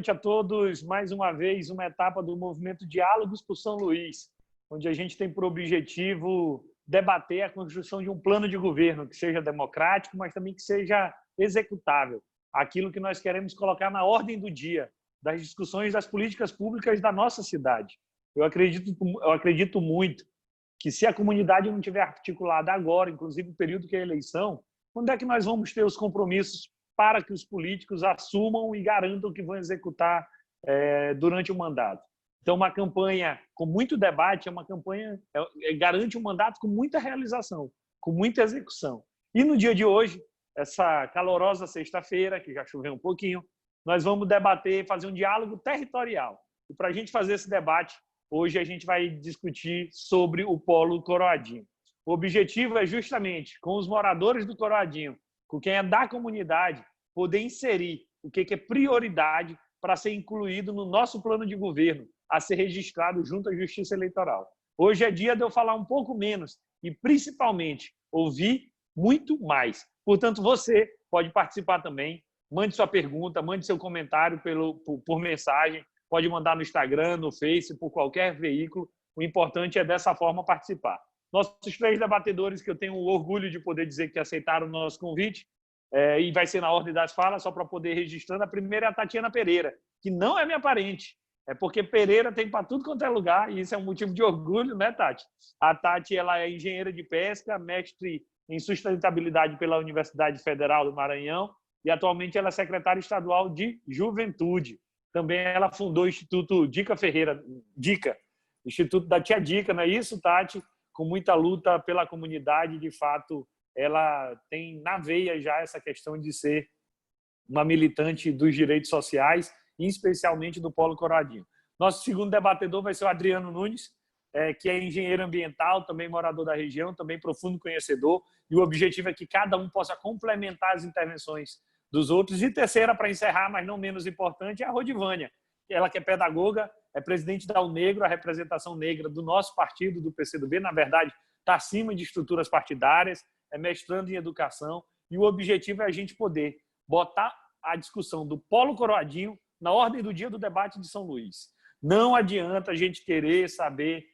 noite a todos. Mais uma vez, uma etapa do movimento Diálogos por São Luís, onde a gente tem por objetivo debater a construção de um plano de governo que seja democrático, mas também que seja executável. Aquilo que nós queremos colocar na ordem do dia das discussões das políticas públicas da nossa cidade. Eu acredito muito que, se a comunidade não tiver articulada agora, inclusive no período que é a eleição, quando é que nós vamos ter os compromissos para que os políticos assumam e garantam que vão executar durante o mandato? Então, uma campanha com muito debate é uma campanha garante um mandato com muita realização, com muita execução. E no dia de hoje, essa calorosa sexta-feira, que já choveu um pouquinho, nós vamos debater, fazer um diálogo territorial. E para a gente fazer esse debate, hoje a gente vai discutir sobre o Polo Coroadinho. O objetivo é justamente, com os moradores do Coroadinho, com quem é da comunidade, poder inserir o que é prioridade para ser incluído no nosso plano de governo, a ser registrado junto à Justiça Eleitoral. Hoje é dia de eu falar um pouco menos e, principalmente, ouvir muito mais. Portanto, você pode participar também. Mande sua pergunta, mande seu comentário por mensagem, pode mandar no Instagram, no Face, por qualquer veículo. O importante é, dessa forma, participar. Nossos 3 debatedores, que eu tenho o orgulho de poder dizer que aceitaram o nosso convite, e vai ser na ordem das falas, só para poder registrando. A primeira é a Tatiana Pereira, que não é minha parente, é porque Pereira tem para tudo quanto é lugar, e isso é um motivo de orgulho, né, Tati? A Tati, ela é engenheira de pesca, mestre em sustentabilidade pela Universidade Federal do Maranhão, e atualmente ela é secretária estadual de Juventude. Também ela fundou o Instituto Dica Ferreira, Instituto da Tia Dica, não é isso, Tati? Com muita luta pela comunidade, de fato, ela tem na veia já essa questão de ser uma militante dos direitos sociais, e especialmente do Polo Coroadinho. Nosso segundo debatedor vai ser o Adriano Nunes, que é engenheiro ambiental, também morador da região, também profundo conhecedor, e o objetivo é que cada um possa complementar as intervenções dos outros. E terceira, para encerrar, mas não menos importante, é a Rodivânia, ela que é pedagoga, é presidente da UNegro, a representação negra do nosso partido, do PCdoB, na verdade, está acima de estruturas partidárias, é mestrando em educação, e o objetivo é a gente poder botar a discussão do Polo Coroadinho na ordem do dia do debate de São Luís. Não adianta a gente querer saber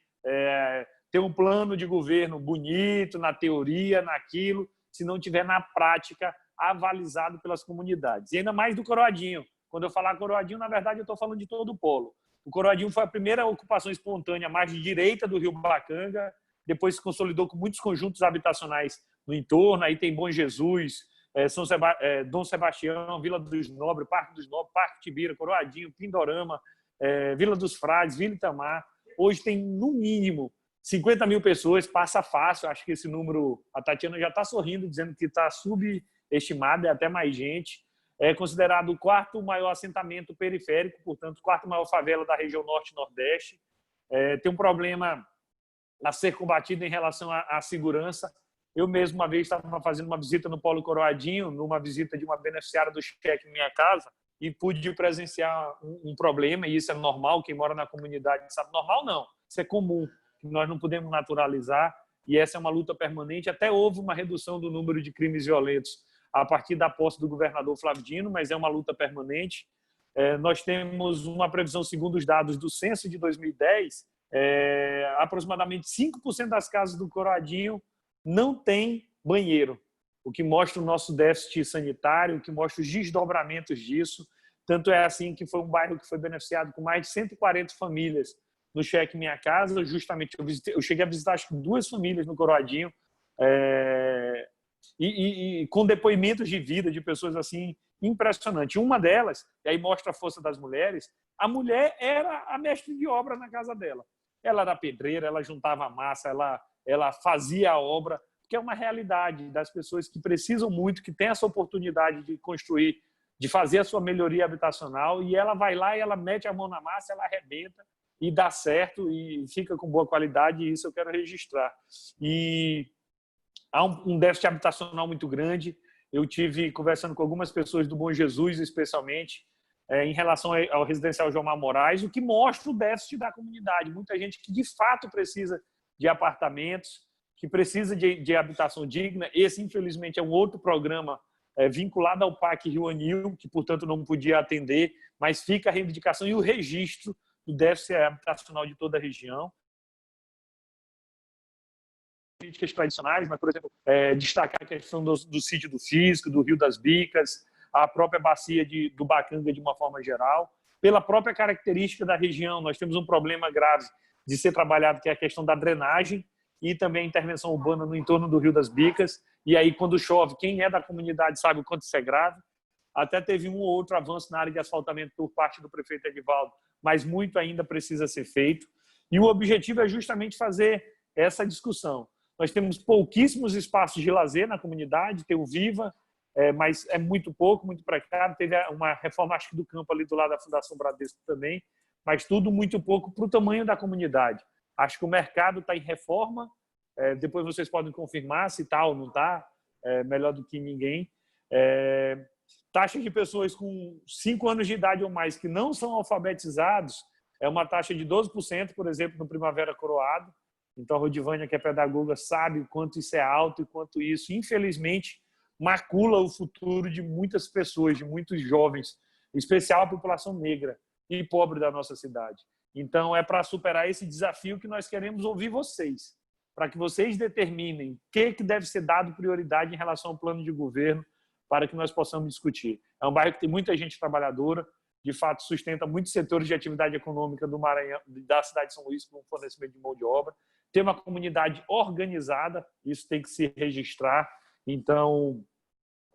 ter um plano de governo bonito, na teoria, naquilo, se não tiver na prática avalizado pelas comunidades. E ainda mais do Coroadinho. Quando eu falar Coroadinho, na verdade, eu estou falando de todo o polo. O Coroadinho foi a primeira ocupação espontânea mais de direita do Rio Bacanga, depois se consolidou com muitos conjuntos habitacionais no entorno. Aí tem Bom Jesus, Dom Sebastião, Vila dos Nobres, Parque dos Nobres, Parque Tibira, Coroadinho, Pindorama, Vila dos Frades, Vila Itamar. Hoje tem, no mínimo, 50 mil pessoas, passa fácil. Acho que esse número, a Tatiana já está sorrindo, dizendo que está subestimado, é até mais gente. É considerado o 4º maior assentamento periférico, portanto, 4ª maior favela da região norte e nordeste. Tem um problema a ser combatido em relação à segurança. Eu mesmo, uma vez, estava fazendo uma visita no Polo Coroadinho, numa visita de uma beneficiária do cheque Minha Casa, e pude presenciar um problema, e isso é normal, quem mora na comunidade sabe. Normal não, isso é comum, que nós não podemos naturalizar, e essa é uma luta permanente. Até houve uma redução do número de crimes violentos a partir da posse do governador Flávio Dino, mas é uma luta permanente. Nós temos uma previsão, segundo os dados do censo de 2010, aproximadamente 5% das casas do Coroadinho não tem banheiro, o que mostra o nosso déficit sanitário, o que mostra os desdobramentos disso. Tanto é assim que foi um bairro que foi beneficiado com mais de 140 famílias no Cheque Minha Casa. Justamente eu cheguei a visitar, acho que 2 famílias no Coroadinho, e com depoimentos de vida de pessoas assim impressionante. Uma delas, e aí mostra a força das mulheres, a mulher era a mestre de obra na casa dela. Ela era pedreira, ela juntava massa, ela fazia a obra, que é uma realidade das pessoas que precisam muito, que têm essa oportunidade de construir, de fazer a sua melhoria habitacional, e ela vai lá e ela mete a mão na massa, ela arrebenta e dá certo e fica com boa qualidade, e isso eu quero registrar. E há um déficit habitacional muito grande. Eu tive conversando com algumas pessoas do Bom Jesus, especialmente, em relação ao residencial Jomar Moraes, o que mostra o déficit da comunidade. Muita gente que, de fato, precisa de apartamentos, que precisa de habitação digna. Esse, infelizmente, é um outro programa vinculado ao PAC Rio Anil, que, portanto, não podia atender, mas fica a reivindicação e o registro do déficit habitacional de toda a região. Políticas tradicionais, mas, por exemplo, destacar a questão do sítio do Fisco, do Rio das Bicas, a própria bacia do Bacanga de uma forma geral. Pela própria característica da região, nós temos um problema grave de ser trabalhado, que é a questão da drenagem e também a intervenção urbana no entorno do Rio das Bicas. E aí, quando chove, quem é da comunidade sabe o quanto isso é grave. Até teve um ou outro avanço na área de asfaltamento por parte do prefeito Edivaldo, mas muito ainda precisa ser feito. E o objetivo é justamente fazer essa discussão. Nós temos pouquíssimos espaços de lazer na comunidade, tem o Viva, mas é muito pouco, muito precário. Teve uma reforma, acho que do campo ali do lado da Fundação Bradesco também, mas tudo muito pouco para o tamanho da comunidade. Acho que o mercado está em reforma, depois vocês podem confirmar se está ou não está, melhor do que ninguém. Taxa de pessoas com 5 anos de idade ou mais que não são alfabetizados é uma taxa de 12%, por exemplo, no Primavera Coroado. Então, a Rodivânia, que é pedagoga, sabe o quanto isso é alto e quanto isso, infelizmente, macula o futuro de muitas pessoas, de muitos jovens, em especial a população negra e pobre da nossa cidade. Então, é para superar esse desafio que nós queremos ouvir vocês, para que vocês determinem o que deve ser dado prioridade em relação ao plano de governo, para que nós possamos discutir. É um bairro que tem muita gente trabalhadora, de fato sustenta muitos setores de atividade econômica do Maranhão, da cidade de São Luís, com o fornecimento de mão de obra. Tem uma comunidade organizada, isso tem que se registrar. Então,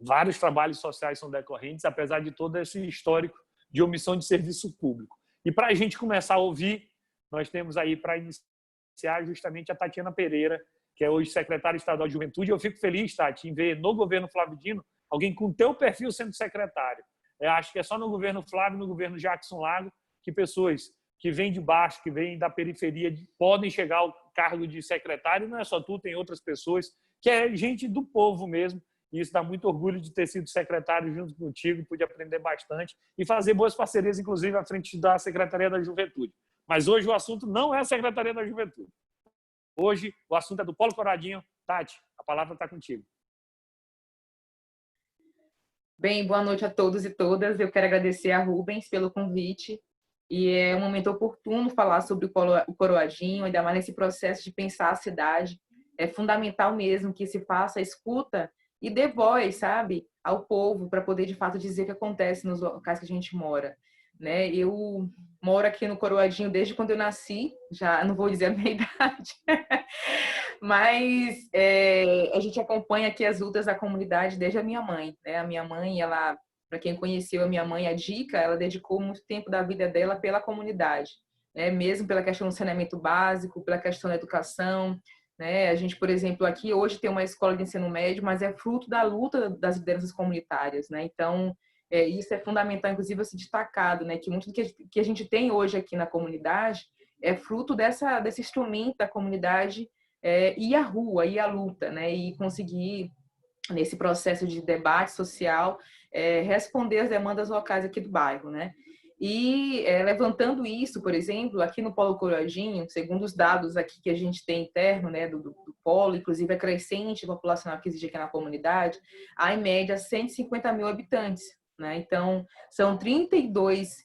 vários trabalhos sociais são decorrentes, apesar de todo esse histórico de omissão de serviço público. E para a gente começar a ouvir, nós temos aí para iniciar justamente a Tatiana Pereira, que é hoje secretária estadual de Juventude. Eu fico feliz, Tati, em ver no governo Flávio Dino alguém com teu perfil sendo secretário. Eu acho que é só no governo Flávio e no governo Jackson Lago que pessoas que vêm de baixo, que vêm da periferia, podem chegar ao cargo de secretário. Não é só tu, tem outras pessoas, que é gente do povo mesmo. E isso dá muito orgulho de ter sido secretário junto contigo, pude aprender bastante e fazer boas parcerias, inclusive, à frente da Secretaria da Juventude. Mas hoje o assunto não é a Secretaria da Juventude. Hoje o assunto é do Polo Coradinho. Tati, a palavra está contigo. Bem, boa noite a todos e todas. Eu quero agradecer a Rubens pelo convite. E é um momento oportuno falar sobre o Coroadinho, ainda mais nesse processo de pensar a cidade. É fundamental mesmo que se faça a escuta e dê voz, sabe, ao povo, para poder, de fato, dizer o que acontece nos locais que a gente mora. Né? Eu moro aqui no Coroadinho desde quando eu nasci, já não vou dizer a minha idade, mas a gente acompanha aqui as lutas da comunidade desde a minha mãe. Né? A minha mãe, ela, para quem conheceu a minha mãe, a Dica, ela dedicou muito tempo da vida dela pela comunidade, né? Mesmo pela questão do saneamento básico, pela questão da educação. Né? A gente, por exemplo, aqui hoje tem uma escola de ensino médio, mas é fruto da luta das lideranças comunitárias. Né? Então, isso é fundamental, inclusive, ser destacado, né? Que muito do que a gente tem hoje aqui na comunidade é fruto desse instrumento da comunidade ir à rua, ir à luta, né? E conseguir, nesse processo de debate social, responder às demandas locais aqui do bairro, né? E levantando isso, por exemplo, aqui no Polo Coroadinho, segundo os dados aqui que a gente tem interno, né, do Polo, inclusive a crescente populacional que existe aqui na comunidade, há em média 150 mil habitantes. Né? Então, são 32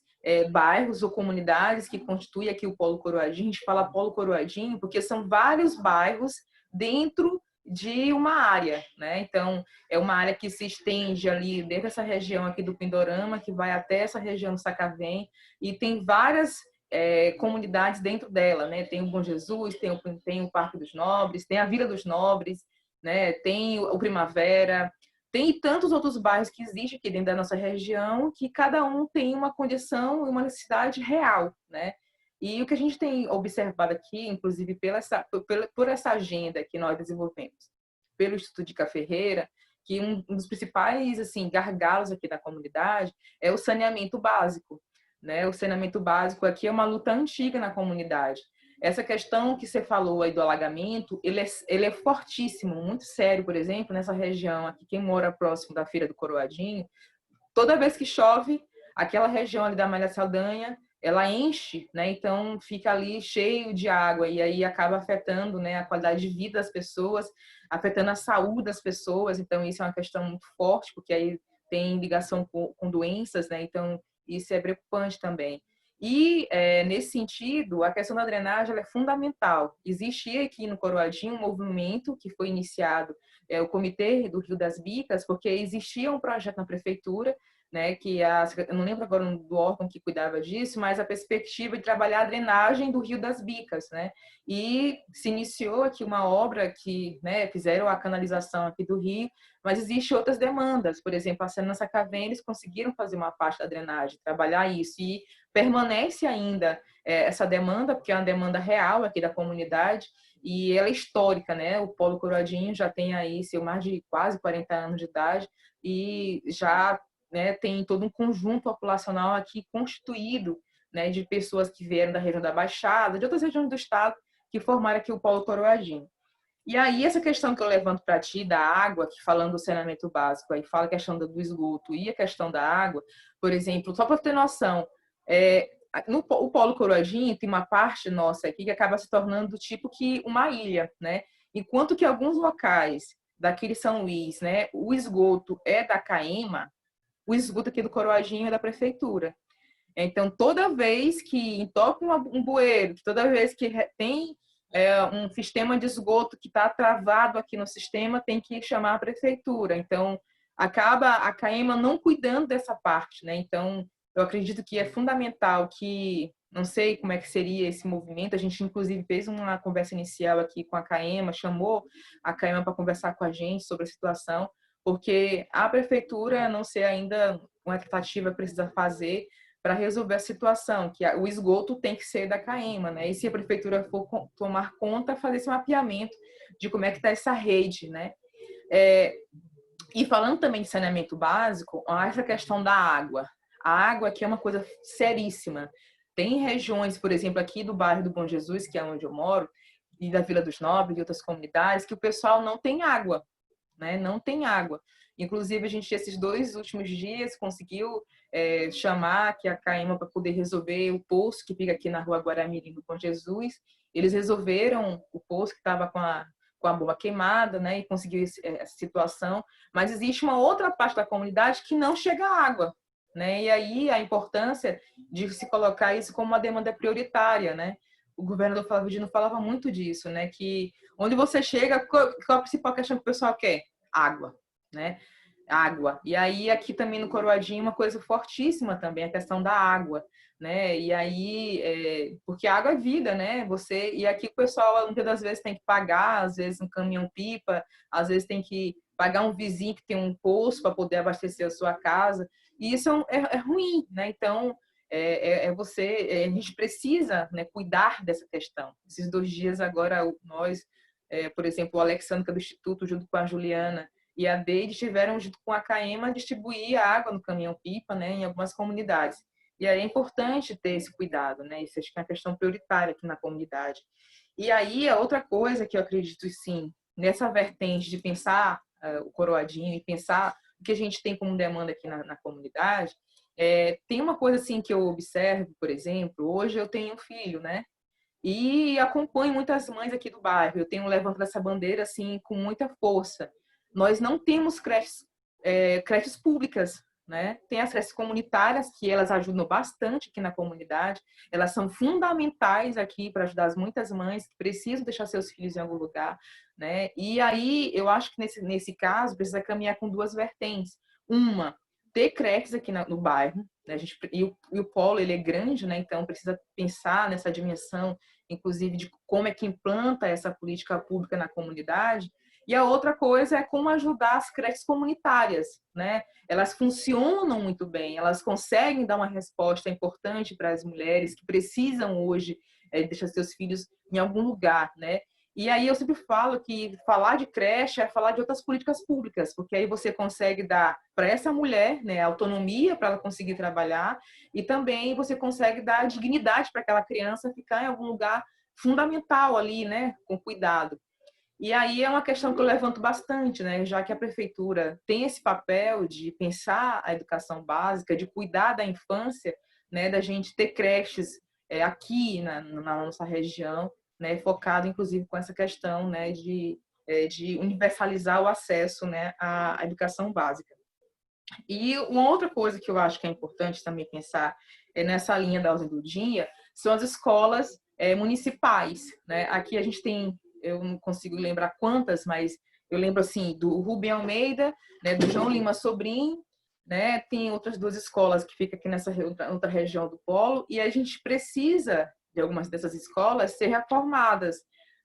bairros ou comunidades que constituem aqui o Polo Coroadinho. A gente fala Polo Coroadinho porque são vários bairros dentro de uma área. Né? Então, é uma área que se estende ali dentro dessa região aqui do Pindorama, que vai até essa região do Sacavém, e tem várias comunidades dentro dela. Né? Tem o Bom Jesus, tem o Parque dos Nobres, tem a Vila dos Nobres, né? Tem o Primavera. Tem tantos outros bairros que existem aqui dentro da nossa região que cada um tem uma condição e uma necessidade real, né? E o que a gente tem observado aqui, inclusive por essa agenda que nós desenvolvemos pelo Instituto de Ferreira, que um dos principais assim, gargalos aqui da comunidade é o saneamento básico. Né? O saneamento básico aqui é uma luta antiga na comunidade. Essa questão que você falou aí do alagamento, ele é fortíssimo, muito sério, por exemplo, nessa região aqui, quem mora próximo da Feira do Coroadinho, toda vez que chove, aquela região ali da Malha Saldanha, ela enche, né? Então fica ali cheio de água e aí acaba afetando, né, a qualidade de vida das pessoas, afetando a saúde das pessoas. Então isso é uma questão muito forte, porque aí tem ligação com doenças, né? Então Isso é preocupante também. E, nesse sentido, a questão da drenagem ela é fundamental. Existia aqui no Coroadinho um movimento que foi iniciado, o Comitê do Rio das Bicas, porque existia um projeto na prefeitura, né, eu não lembro agora do órgão que cuidava disso, mas a perspectiva de trabalhar a drenagem do Rio das Bicas, né? E se iniciou aqui uma obra que, né, fizeram a canalização aqui do rio, mas existem outras demandas. Por exemplo, a Senança Cavém, eles conseguiram fazer uma parte da drenagem, trabalhar isso, e permanece ainda essa demanda, porque é uma demanda real aqui da comunidade, e ela é histórica, né? O Polo Coroadinho já tem aí mais de quase 40 anos de idade, e já, né, tem todo um conjunto populacional aqui constituído, né, de pessoas que vieram da região da Baixada, de outras regiões do estado, que formaram aqui o Polo Coroadinho. E aí, essa questão que eu levanto para ti da água, que falando do saneamento básico, aí fala a questão do esgoto e a questão da água, por exemplo, só para ter noção, o Polo Coroadinho tem uma parte nossa aqui que acaba se tornando do tipo que uma ilha, né? Enquanto que alguns locais daqui de São Luís, né, o esgoto é da CAEMA, o esgoto aqui do Coroadinho é da prefeitura. Então, toda vez que entope um bueiro, toda vez que tem um sistema de esgoto que está travado aqui no sistema, tem que chamar a prefeitura. Então, acaba a CAEMA não cuidando dessa parte, né? Então, eu acredito que é fundamental que, não sei como é que seria esse movimento, a gente inclusive fez uma conversa inicial aqui com a CAEMA, chamou a CAEMA para conversar com a gente sobre a situação, porque a prefeitura, não sei ainda uma tratativa precisa fazer para resolver a situação, que o esgoto tem que ser da CAEMA, né? E se a prefeitura for tomar conta, fazer esse mapeamento de como é que está essa rede, né? E falando também de saneamento básico, essa questão da água. A água aqui é uma coisa seríssima. Tem regiões, por exemplo, aqui do bairro do Bom Jesus, que é onde eu moro, e da Vila dos Nobres, e outras comunidades, que o pessoal não tem água, né? Não tem água. Inclusive, a gente, esses 2 últimos dias, conseguiu chamar aqui a CAEMA para poder resolver o poço que fica aqui na rua Guaramirim do Bom Jesus. Eles resolveram o poço que estava com a bomba queimada, né? E conseguiu essa situação. Mas existe uma outra parte da comunidade que não chega água, né? E aí a importância de se colocar isso como uma demanda prioritária, né? O governador Flávio Dino falava muito disso, né? Que onde você chega, qual a principal questão que o pessoal quer? Água, né? Água. E aí aqui também no Coroadinho uma coisa fortíssima também, a questão da água, né? E aí, porque a água é vida, né? E aqui o pessoal muitas das vezes tem que pagar, às vezes um caminhão-pipa, às vezes tem que pagar um vizinho que tem um poço para poder abastecer a sua casa. E isso é ruim, né? Então, a gente precisa, né, cuidar dessa questão. Esses 2 dias agora, nós, por exemplo, o Alexandre do Instituto, junto com a Juliana e a Deide, tiveram, junto com a CAEMA, distribuir a água no caminhão-pipa, né, em algumas comunidades. E aí é importante ter esse cuidado, né? Isso acho que é uma questão prioritária aqui na comunidade. E aí, a outra coisa que eu acredito, sim, nessa vertente de pensar o Coroadinho e pensar o que a gente tem como demanda aqui na comunidade, tem uma coisa assim que eu observo, por exemplo, hoje eu tenho um filho, né? E acompanho muitas mães aqui do bairro. Eu tenho levantado essa bandeira assim com muita força. Nós não temos creches públicas, né? Tem as creches comunitárias que elas ajudam bastante aqui na comunidade. Elas são fundamentais aqui para ajudar as muitas mães que precisam deixar seus filhos em algum lugar, né? E aí eu acho que nesse caso precisa caminhar com 2 vertentes. Uma, ter creches aqui no bairro, né? O polo ele é grande, né? Então precisa pensar nessa dimensão, inclusive de como é que implanta essa política pública na comunidade. E a outra coisa é como ajudar as creches comunitárias, né? Elas funcionam muito bem, elas conseguem dar uma resposta importante para as mulheres que precisam hoje deixar seus filhos em algum lugar, né? E aí eu sempre falo que falar de creche é falar de outras políticas públicas, porque aí você consegue dar para essa mulher, né, autonomia para ela conseguir trabalhar e também você consegue dar dignidade para aquela criança ficar em algum lugar fundamental ali, né, com cuidado. E aí é uma questão que eu levanto bastante, né? Já que a prefeitura tem esse papel de pensar a educação básica, de cuidar da infância, né? Da gente ter creches aqui na nossa região, né? Focado, inclusive, com essa questão, né? De universalizar o acesso, né? À educação básica. E uma outra coisa que eu acho que é importante também pensar nessa linha da ordem do dia são as escolas municipais, né? Aqui a gente tem, eu não consigo lembrar quantas, mas eu lembro assim do Rubem Almeida, né, do João Lima Sobrinho, né? Tem outras duas escolas que ficam aqui nessa outra região do Polo e a gente precisa de algumas dessas escolas ser reformadas,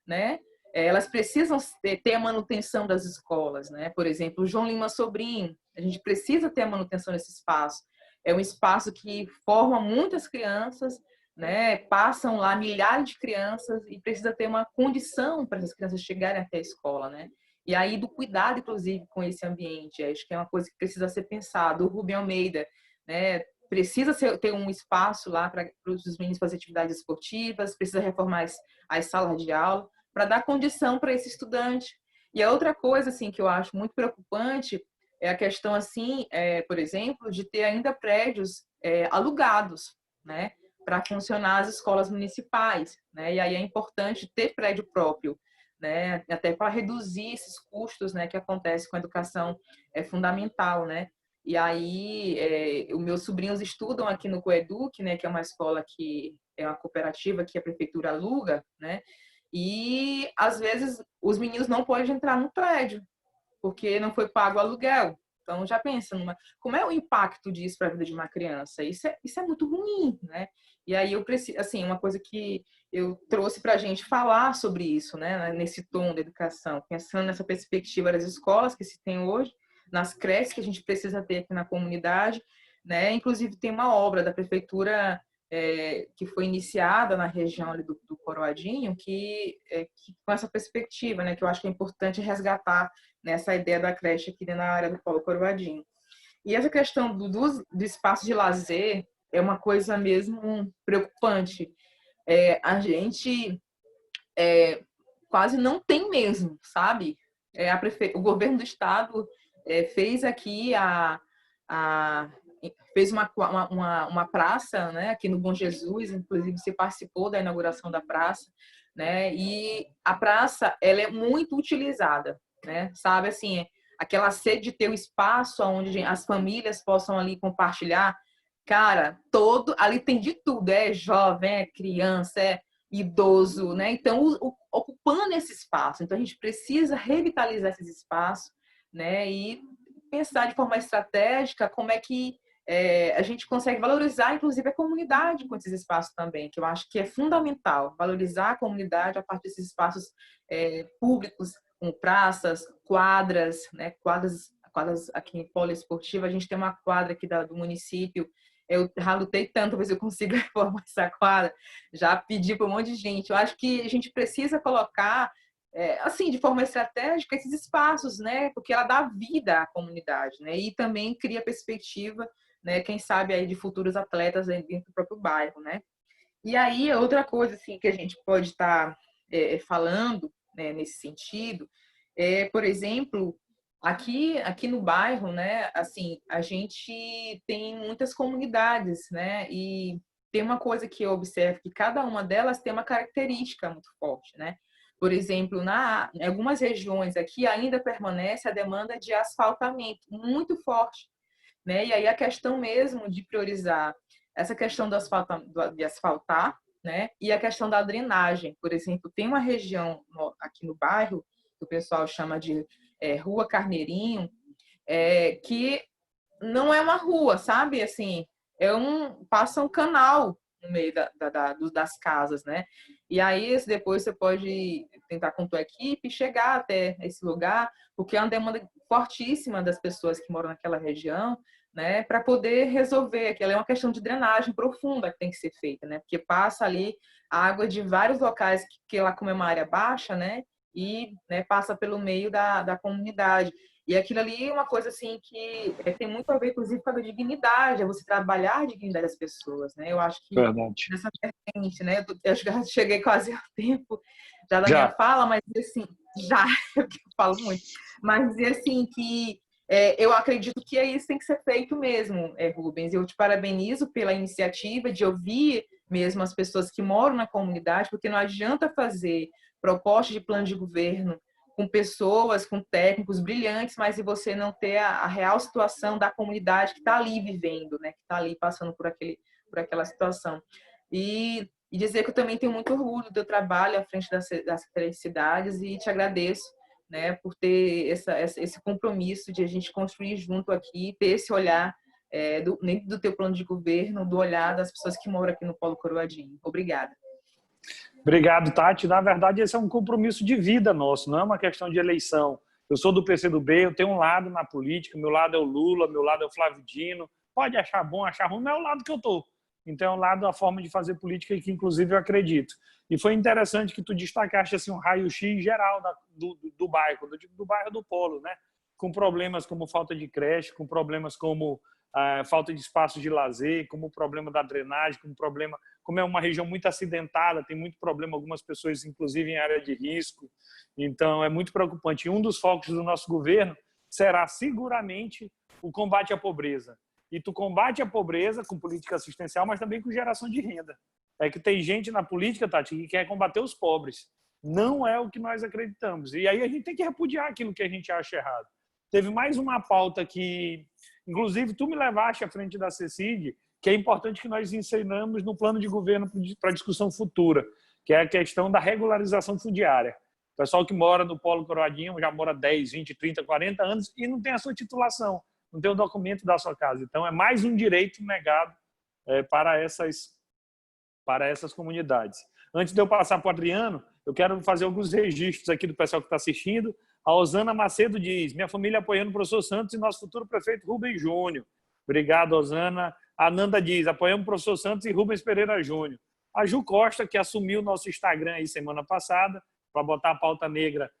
né? Elas precisam ter a manutenção das escolas, né? Por exemplo, o João Lima Sobrinho, a gente precisa ter a manutenção desse espaço. É um espaço que forma muitas crianças, né? Passam lá milhares de crianças e precisa ter uma condição para essas crianças chegarem até a escola, né? E aí do cuidado, inclusive, com esse ambiente, acho que é uma coisa que precisa ser pensada. O Rubem Almeida, né? Precisa ter um espaço lá para os meninos fazer atividades esportivas, precisa reformar as salas de aula para dar condição para esse estudante. E a outra coisa assim que eu acho muito preocupante é a questão assim, por exemplo, de ter ainda prédios alugados, né, para funcionar as escolas municipais, né? E aí é importante ter prédio próprio, né, até para reduzir esses custos, né, que acontecem com a educação fundamental, né? E aí, os meus sobrinhos estudam aqui no Coeduc, né, que é uma escola que é uma cooperativa que a prefeitura aluga, né? E às vezes os meninos não podem entrar no prédio porque não foi pago o aluguel. Então já pensa como é o impacto disso para a vida de uma criança? Isso é muito ruim, né? E aí eu preciso, assim, uma coisa que eu trouxe para a gente falar sobre isso, né? Nesse tom da educação, pensando nessa perspectiva das escolas que se tem hoje, nas creches que a gente precisa ter aqui na comunidade, né? Inclusive tem uma obra da prefeitura que foi iniciada na região ali do Coroadinho, que com essa perspectiva, né, que eu acho que é importante resgatar nessa ideia da creche aqui na área do Polo Coroadinho. E essa questão do espaço de lazer é uma coisa mesmo preocupante. A gente quase não tem mesmo, sabe? O governo do estado fez aqui fez uma praça, né, aqui no Bom Jesus, inclusive você participou da inauguração da praça, né? E a praça ela é muito utilizada, né? Sabe assim, aquela sede de ter um espaço onde as famílias possam ali compartilhar. Cara, ali tem de tudo, é jovem, é criança, é idoso, né? Então, ocupando esse espaço. Então, a gente precisa revitalizar esses espaços, né? E pensar de forma estratégica como é que a gente consegue valorizar, inclusive, a comunidade com esses espaços também, que eu acho que é fundamental, valorizar a comunidade a partir desses espaços públicos, com praças, quadras, né? Quadras aqui em poliesportiva, a gente tem uma quadra aqui do município. Eu já lutei tanto para ver se eu consigo reformar essa quadra, já pedi para um monte de gente. Eu acho que a gente precisa colocar, assim, de forma estratégica, esses espaços, né? Porque ela dá vida à comunidade, né? E também cria perspectiva, né? Quem sabe aí de futuros atletas dentro do próprio bairro, né? E aí, outra coisa, assim, que a gente pode estar falando, né, nesse sentido, por exemplo, aqui no bairro, né, assim, a gente tem muitas comunidades, né, e tem uma coisa que eu observo que cada uma delas tem uma característica muito forte, né? Por exemplo, em algumas regiões aqui ainda permanece a demanda de asfaltamento muito forte, né? E aí a questão mesmo de priorizar essa questão de asfaltar, né? E a questão da drenagem. Por exemplo, tem uma região aqui no bairro que o pessoal chama de Rua Carneirinho, que não é uma rua, sabe? Assim, passa um canal no meio das casas, né? E aí depois você pode tentar com tua equipe chegar até esse lugar, porque é uma demanda fortíssima das pessoas que moram naquela região, né? Para poder resolver, que ela é uma questão de drenagem profunda que tem que ser feita, né? Porque passa ali a água de vários locais que lá como é uma área baixa, né? E né, passa pelo meio da comunidade. E aquilo ali é uma coisa assim que tem muito a ver, inclusive, com a dignidade, é você trabalhar a dignidade das pessoas, né? Eu acho que Verdade. nessa vertente, né? Eu acho que eu cheguei quase ao tempo já da minha Já. fala, mas assim, já, eu falo muito, mas dizer assim que eu acredito que isso tem que ser feito mesmo, Rubens. Eu te parabenizo pela iniciativa de ouvir mesmo as pessoas que moram na comunidade, porque não adianta fazer proposta de plano de governo com pessoas, com técnicos brilhantes, mas se você não ter a real situação da comunidade que está ali vivendo, né? Que está ali passando por aquela situação. E dizer que eu também tenho muito orgulho do teu trabalho à frente das Secretaria de Cidades e te agradeço, né, por ter esse compromisso de a gente construir junto aqui, ter esse olhar dentro do teu plano de governo, do olhar das pessoas que moram aqui no Polo Coroadinho. Obrigada. Obrigado, Tati. Na verdade, esse é um compromisso de vida nosso, não é uma questão de eleição. Eu sou do PCdoB, eu tenho um lado na política, meu lado é o Lula, meu lado é o Flávio Dino. Pode achar bom, achar ruim, mas é o lado que eu estou. Então, é um lado da forma de fazer política que, inclusive, eu acredito. E foi interessante que tu destacaste assim, um raio-x geral do bairro, do bairro do Polo, né? Com problemas como falta de creche, com problemas como falta de espaços de lazer, como o problema da drenagem, como é uma região muito acidentada, tem muito problema, algumas pessoas, inclusive, em área de risco. Então, é muito preocupante. E um dos focos do nosso governo será, seguramente, o combate à pobreza. E tu combate a pobreza com política assistencial, mas também com geração de renda. É que tem gente na política, Tati, que quer combater os pobres. Não é o que nós acreditamos. E aí a gente tem que repudiar aquilo que a gente acha errado. Teve mais uma pauta que, inclusive, tu me levaste à frente da CECID, que é importante que nós ensinamos no plano de governo para discussão futura, que é a questão da regularização fundiária. O pessoal que mora no Polo Coroadinho já mora 10, 20, 30, 40 anos e não tem a sua titulação, não tem o documento da sua casa. Então, é mais um direito negado para essas comunidades. Antes de eu passar para o Adriano, eu quero fazer alguns registros aqui do pessoal que está assistindo. A Osana Macedo diz: minha família apoiando o professor Santos e nosso futuro prefeito Rubens Júnior. Obrigado, Osana. A Nanda diz: apoiamos o professor Santos e Rubens Pereira Júnior. A Ju Costa, que assumiu o nosso Instagram aí semana passada, para botar a pauta negra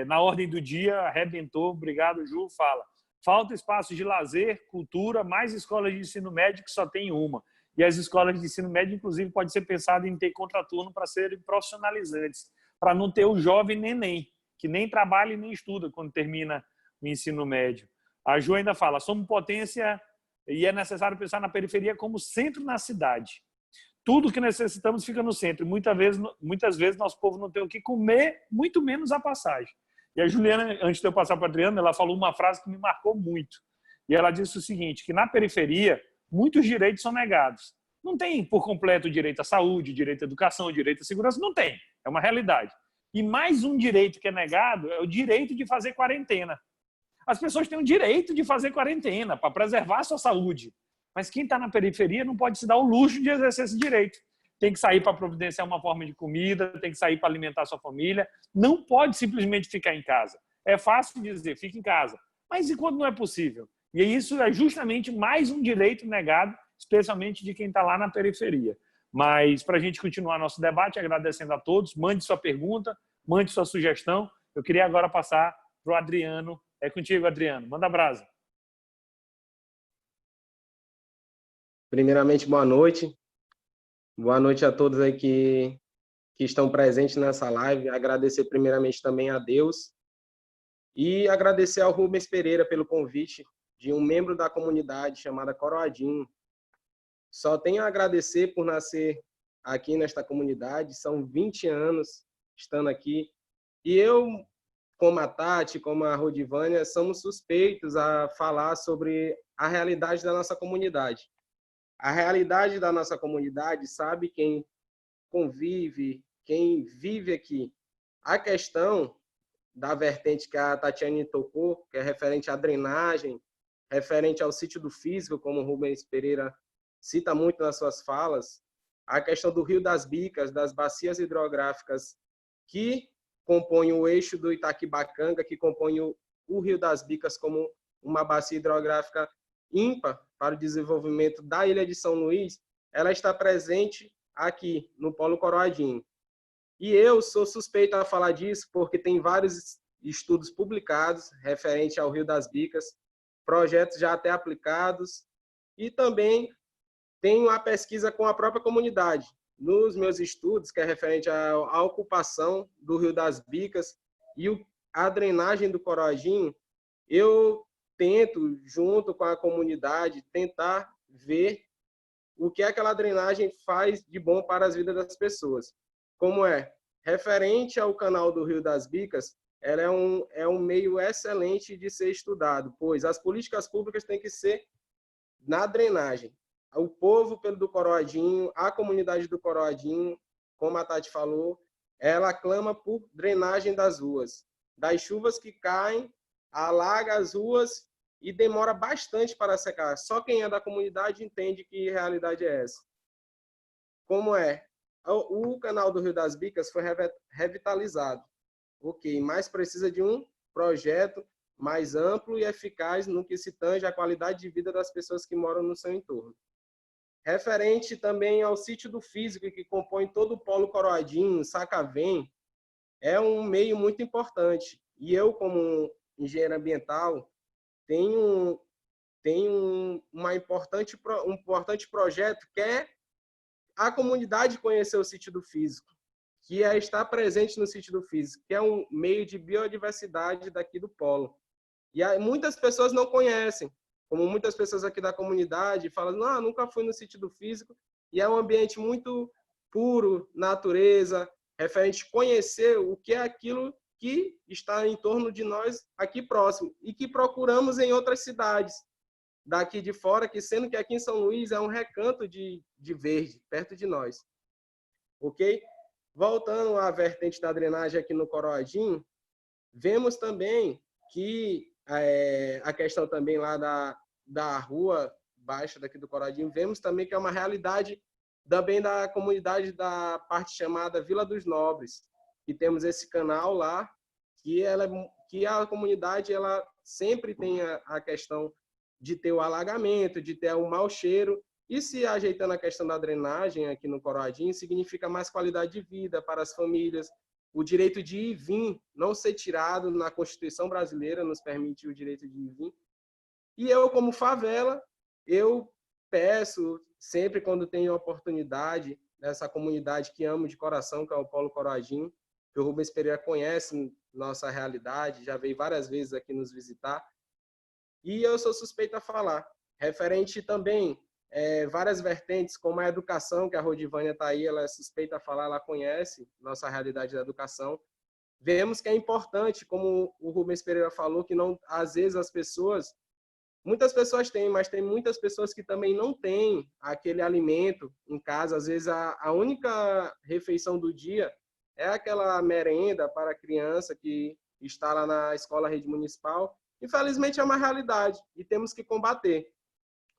na ordem do dia, arrebentou. Obrigado, Ju. Fala: falta espaços de lazer, cultura, mais escolas de ensino médio, que só tem uma. E as escolas de ensino médio, inclusive, pode ser pensado em ter contraturno para serem profissionalizantes, para não ter o jovem neném, que nem trabalha e nem estuda quando termina o ensino médio. A Ju ainda fala: somos potência e é necessário pensar na periferia como centro na cidade. Tudo que necessitamos fica no centro. Muitas vezes nosso povo não tem o que comer, muito menos a passagem. E a Juliana, antes de eu passar para a Adriana, ela falou uma frase que me marcou muito. E ela disse o seguinte, que na periferia, muitos direitos são negados. Não tem por completo o direito à saúde, direito à educação, direito à segurança, não tem. É uma realidade. E mais um direito que é negado é o direito de fazer quarentena. As pessoas têm o direito de fazer quarentena para preservar a sua saúde. Mas quem está na periferia não pode se dar o luxo de exercer esse direito. Tem que sair para providenciar uma forma de comida, tem que sair para alimentar a sua família. Não pode simplesmente ficar em casa. É fácil dizer, fica em casa. Mas e quando não é possível? E isso é justamente mais um direito negado, especialmente de quem está lá na periferia. Mas, para a gente continuar nosso debate, agradecendo a todos, mande sua pergunta, mande sua sugestão. Eu queria agora passar para o Adriano. É contigo, Adriano. Manda brasa. Primeiramente, boa noite. Boa noite a todos aí que estão presentes nessa live. Agradecer primeiramente também a Deus e agradecer ao Rubens Pereira pelo convite de um membro da comunidade chamada Coroadinho. Só tenho a agradecer por nascer aqui nesta comunidade. São 20 anos estando aqui. E eu, como a Tati, como a Rodivânia, somos suspeitos a falar sobre a realidade da nossa comunidade. A realidade da nossa comunidade sabe quem convive, quem vive aqui. A questão da vertente que a Tatiane tocou, que é referente à drenagem, referente ao sítio do físico, como o Rubens Pereira cita muito nas suas falas, a questão do Rio das Bicas, das bacias hidrográficas que compõem o eixo do Itaquibacanga, que compõem o Rio das Bicas como uma bacia hidrográfica ímpar para o desenvolvimento da Ilha de São Luís, ela está presente aqui no Polo Coroadinho. E eu sou suspeito a falar disso porque tem vários estudos publicados referente ao Rio das Bicas, projetos já até aplicados, e também tenho a pesquisa com a própria comunidade. Nos meus estudos, que é referente à ocupação do Rio das Bicas e a drenagem do Coroadinho, eu tento, junto com a comunidade, tentar ver o que aquela drenagem faz de bom para as vidas das pessoas. Como é referente ao canal do Rio das Bicas, ela é um meio excelente de ser estudado, pois as políticas públicas têm que ser na drenagem. O povo do Coroadinho, a comunidade do Coroadinho, como a Tati falou, ela clama por drenagem das ruas. Das chuvas que caem, alaga as ruas e demora bastante para secar. Só quem é da comunidade entende que realidade é essa. Como é? O canal do Rio das Bicas foi revitalizado. Ok, mas precisa de um projeto mais amplo e eficaz no que se tange à qualidade de vida das pessoas que moram no seu entorno. Referente também ao sítio do Físico, que compõe todo o Polo Coroadinho, Sacavém, é um meio muito importante. E eu, como engenheiro ambiental, tenho um importante projeto que é a comunidade conhecer o sítio do Físico, que é estar presente no sítio do Físico, que é um meio de biodiversidade daqui do Polo. E aí, muitas pessoas não conhecem, como muitas pessoas aqui da comunidade falam, não, nunca fui no sítio do Físico, e é um ambiente muito puro, natureza, referente a conhecer o que é aquilo que está em torno de nós aqui próximo, e que procuramos em outras cidades daqui de fora, que sendo que aqui em São Luís é um recanto de verde, perto de nós. Ok? Voltando à vertente da drenagem aqui no Coroadinho, vemos também que a questão também lá da rua baixa daqui do Coroadinho, vemos também que é uma realidade também da comunidade da parte chamada Vila dos Nobres, que temos esse canal lá, que a comunidade ela sempre tem a questão de ter o alagamento, de ter o mau cheiro, e se ajeitando a questão da drenagem aqui no Coroadinho, significa mais qualidade de vida para as famílias, o direito de ir e vir não ser tirado, na Constituição brasileira nos permite o direito de ir e vir. E eu, como favela, eu peço, sempre quando tenho oportunidade, nessa comunidade que amo de coração, que é o Polo Coroadinho, que o Rubens Pereira conhece nossa realidade, já veio várias vezes aqui nos visitar, e eu sou suspeito a falar. Referente também várias vertentes, como a educação, que a Rodivânia está aí, ela é suspeita a falar, ela conhece nossa realidade da educação. Vemos que é importante, como o Rubens Pereira falou, que não, às vezes as pessoas, muitas pessoas têm, mas tem muitas pessoas que também não têm aquele alimento em casa. Às vezes a única refeição do dia é aquela merenda para a criança que está lá na escola rede municipal. Infelizmente é uma realidade e temos que combater.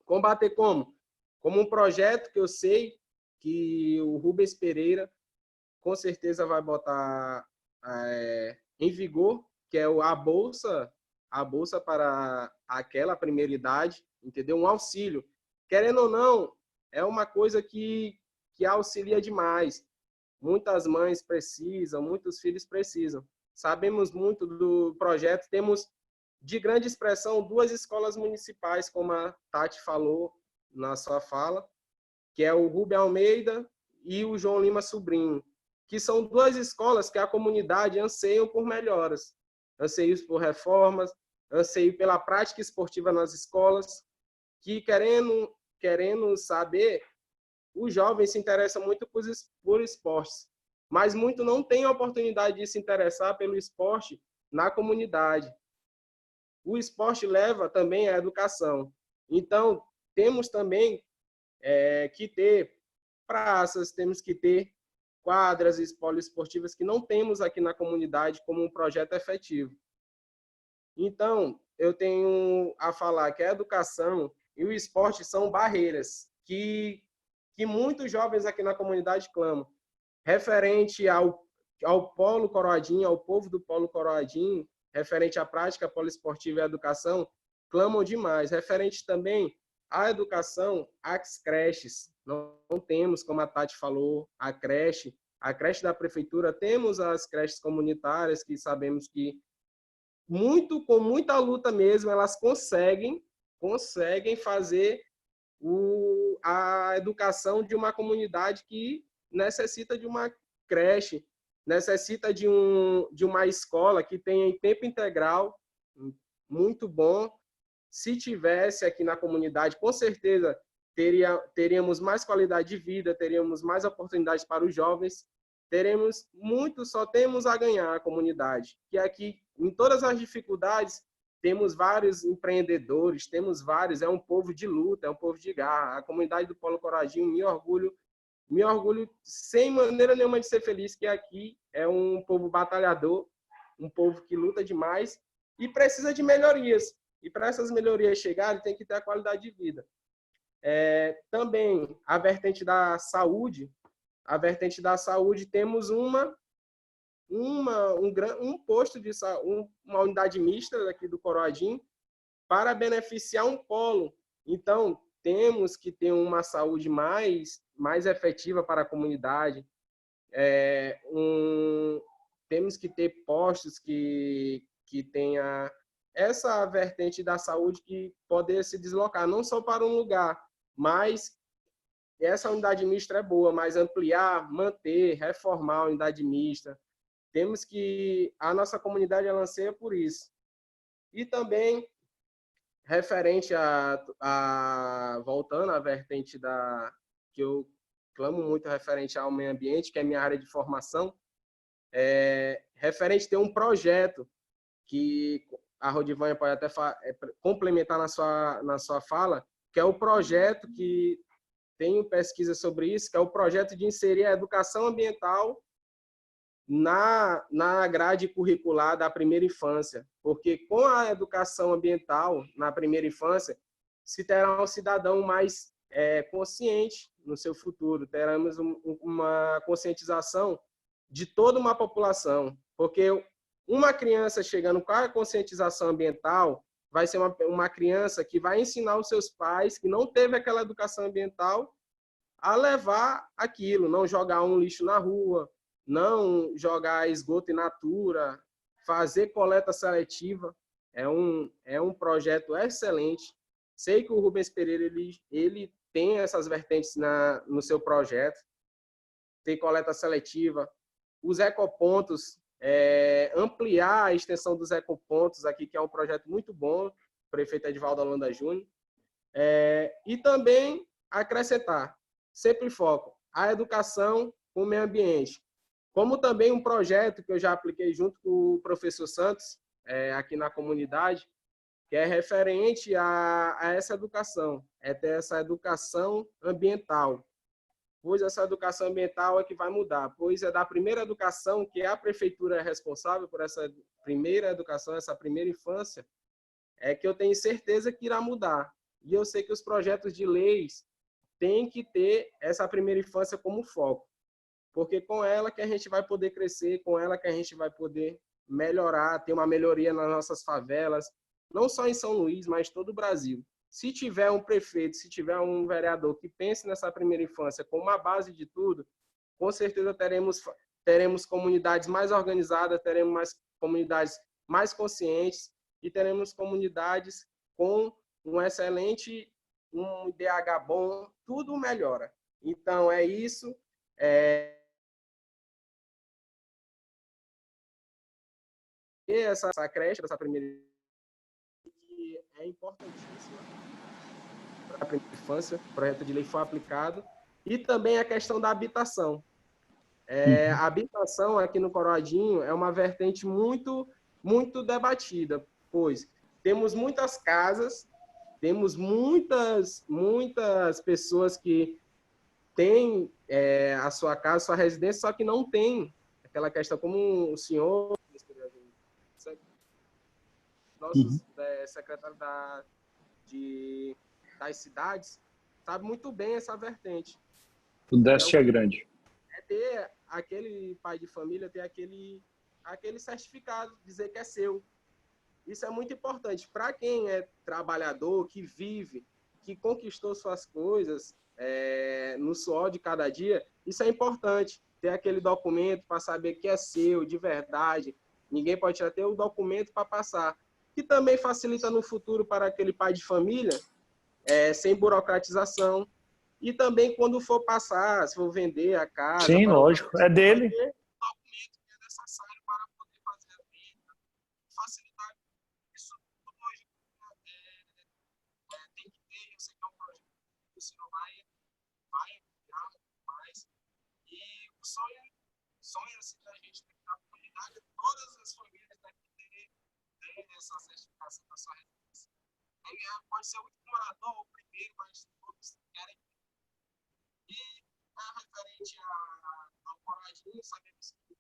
Combater como? Como um projeto que eu sei que o Rubens Pereira com certeza vai botar em vigor, que é a bolsa para aquela primeira idade, entendeu? Um auxílio. Querendo ou não, é uma coisa que auxilia demais. Muitas mães precisam, muitos filhos precisam. Sabemos muito do projeto, temos de grande expressão 2 escolas municipais, como a Tati falou na sua fala, que é o Rubem Almeida e o João Lima Sobrinho, que são 2 escolas que a comunidade anseia por melhoras, anseia por reformas, anseia pela prática esportiva nas escolas, que querendo saber, os jovens se interessam muito por esportes, mas muito não têm a oportunidade de se interessar pelo esporte na comunidade. O esporte leva também à educação. Então, temos também que ter praças, temos que ter quadras e poliesportivas que não temos aqui na comunidade como um projeto efetivo. Então, eu tenho a falar que a educação e o esporte são barreiras que muitos jovens aqui na comunidade clamam. Referente ao Polo Coroadinho, ao povo do Polo Coroadinho, referente à prática poliesportiva e à educação, clamam demais. Referente também à educação, às creches. Não temos, como a Tati falou, a creche da prefeitura, temos as creches comunitárias, que sabemos que, com muita luta mesmo, elas conseguem fazer a educação de uma comunidade que necessita de uma creche, necessita de uma escola que tenha em tempo integral, muito bom. Se tivesse aqui na comunidade, com certeza teríamos mais qualidade de vida, teríamos mais oportunidades para os jovens, só temos a ganhar a comunidade, que aqui, em todas as dificuldades, temos vários empreendedores, temos vários, é um povo de luta, é um povo de garra. A comunidade do Polo Coradinho, me orgulho sem maneira nenhuma de ser feliz, que aqui é um povo batalhador, um povo que luta demais e precisa de melhorias. E para essas melhorias chegarem, tem que ter a qualidade de vida. Também a vertente da saúde, temos um posto de saúde, uma unidade mista aqui do Coroadinho para beneficiar um polo. Então, temos que ter uma saúde mais efetiva para a comunidade. Temos que ter postos que tenha essa vertente da saúde que poder se deslocar, não só para um lugar, mas essa unidade mista é boa, mas ampliar, manter, reformar a unidade mista. Temos que... A nossa comunidade ela anseia por isso. E também, referente voltando à vertente que eu clamo muito referente ao meio ambiente, que é minha área de formação, referente a ter um projeto que a Rodivânia pode até complementar na sua fala, que é o projeto que tenho pesquisa sobre isso, que é o projeto de inserir a educação ambiental na grade curricular da primeira infância, porque com a educação ambiental na primeira infância, se terá um cidadão mais consciente no seu futuro, teremos uma conscientização de toda uma população, porque uma criança chegando com a conscientização ambiental vai ser uma criança que vai ensinar os seus pais, que não teve aquela educação ambiental, a levar aquilo, não jogar um lixo na rua, não jogar esgoto in natura, fazer coleta seletiva. É um projeto excelente. Sei que o Rubens Pereira ele tem essas vertentes no seu projeto. Tem coleta seletiva. Os ecopontos, ampliar a extensão dos ecopontos aqui, que é um projeto muito bom, prefeito Edivaldo Holanda Júnior. E também acrescentar, sempre foco, a educação com o meio ambiente. Como também um projeto que eu já apliquei junto com o professor Santos, aqui na comunidade, que é referente a essa educação, ter essa educação ambiental. Pois essa educação ambiental é que vai mudar, pois é da primeira educação que a prefeitura é responsável por essa primeira educação, essa primeira infância, que eu tenho certeza que irá mudar. E eu sei que os projetos de leis têm que ter essa primeira infância como foco, porque com ela que a gente vai poder crescer, com ela que a gente vai poder melhorar, ter uma melhoria nas nossas favelas, não só em São Luís, mas todo o Brasil. Se tiver um prefeito, se tiver um vereador que pense nessa primeira infância como uma base de tudo, com certeza teremos comunidades mais organizadas, teremos comunidades mais conscientes e teremos comunidades com um IDH bom, tudo melhora. Então, é isso. Essa creche, essa primeira, que é importantíssima para a primeira infância, o projeto de lei foi aplicado, e também a questão da habitação. A habitação aqui no Coroadinho é uma vertente muito, muito debatida, pois temos muitas casas, temos muitas pessoas que têm a sua casa, sua residência, só que não tem aquela questão como o senhor, nossos secretários das cidades, sabe muito bem essa vertente. O déficit é grande. Ter aquele pai de família, ter aquele certificado, dizer que é seu. Isso é muito importante. Para quem é trabalhador, que vive, que conquistou suas coisas no suor de cada dia, isso é importante. Ter aquele documento para saber que é seu, de verdade. Ninguém pode já ter o documento para passar. Que também facilita no futuro para aquele pai de família, sem burocratização. E também quando for passar, se for vender a casa... Sim, lógico, é dele. Ter o documento que é necessário para poder fazer a venda, facilitar isso tudo hoje. Tem que ter, eu sei que é um projeto que o senhor vai virar mais. E o sonha-se da gente ter na comunidade todas as famílias daqui terem essa certificação da sua residência. Pode ser o último morador, o primeiro, mas todos querem. E referente ao Coradinho, sabemos que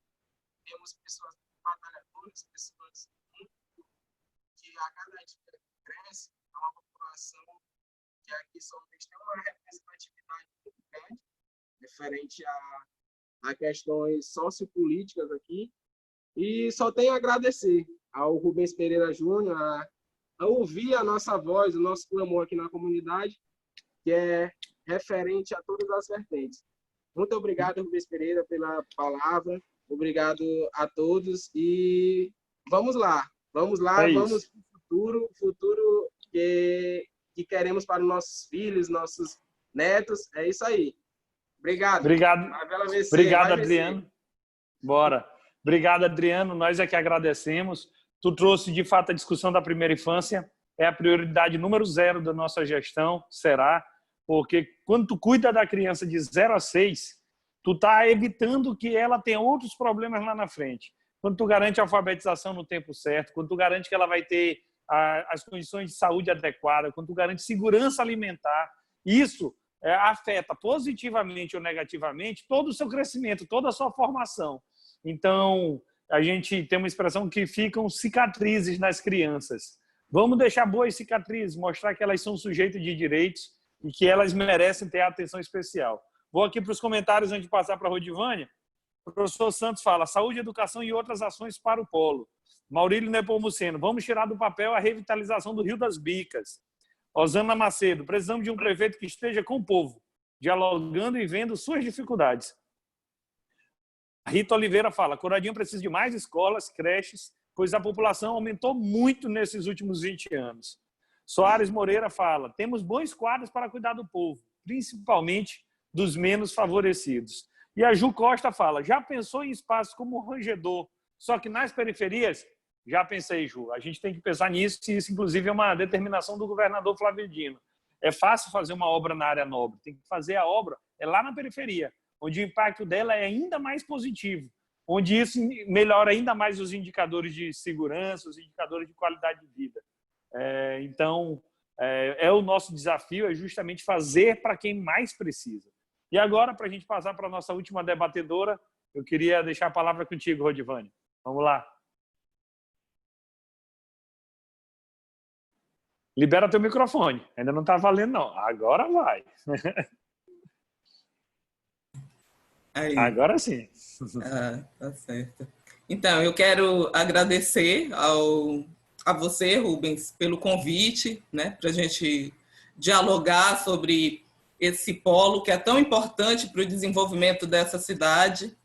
temos pessoas batalhadoras, pessoas que a cada dia cresce, é uma população que aqui São Luís tem uma representatividade muito grande, referente a questões sociopolíticas aqui. E só tenho a agradecer ao Rubens Pereira Júnior a ouvir a nossa voz, o nosso clamor aqui na comunidade, que é referente a todas as vertentes. Muito obrigado, Rubens Pereira, pela palavra. Obrigado a todos e vamos lá, vamos para o futuro que queremos para os nossos filhos, nossos netos. É isso aí. Obrigado. Obrigado, Adriano. Bora. Obrigado, Adriano. Nós é que agradecemos. Tu trouxe, de fato, a discussão da primeira infância. É a prioridade número 0 da nossa gestão, será, porque quando tu cuida da criança de 0 a 6, tu está evitando que ela tenha outros problemas lá na frente. Quando tu garante a alfabetização no tempo certo, quando tu garante que ela vai ter as condições de saúde adequadas, quando tu garante segurança alimentar, isso afeta positivamente ou negativamente todo o seu crescimento, toda a sua formação. Então, a gente tem uma expressão que ficam cicatrizes nas crianças. Vamos deixar boas cicatrizes, mostrar que elas são sujeitos de direitos e que elas merecem ter atenção especial. Vou aqui para os comentários antes de passar para a Rodivânia. O professor Santos fala: saúde, educação e outras ações para o polo. Maurílio Nepomuceno: vamos tirar do papel a revitalização do Rio das Bicas. Osana Macedo: precisamos de um prefeito que esteja com o povo, dialogando e vendo suas dificuldades. Rita Oliveira fala: Coradinho precisa de mais escolas, creches, pois a população aumentou muito nesses últimos 20 anos. Soares Moreira fala: temos bons quadros para cuidar do povo, principalmente dos menos favorecidos. E a Ju Costa fala: já pensou em espaços como o Rangedor, só que nas periferias? Já pensei, Ju. A gente tem que pensar nisso, e isso, inclusive, é uma determinação do governador Flávio Dino. É fácil fazer uma obra na área nobre, tem que fazer a obra lá na periferia, onde o impacto dela é ainda mais positivo, onde isso melhora ainda mais os indicadores de segurança, os indicadores de qualidade de vida. Então, o nosso desafio é justamente fazer para quem mais precisa. E agora, para a gente passar para a nossa última debatedora, eu queria deixar a palavra contigo, Rodivânia. Vamos lá. Libera teu microfone. Ainda não está valendo, não. Agora vai. Aí. Agora sim. Tá certo. Então, eu quero agradecer a você, Rubens, pelo convite, né, para a gente dialogar sobre esse polo que é tão importante para o desenvolvimento dessa cidade,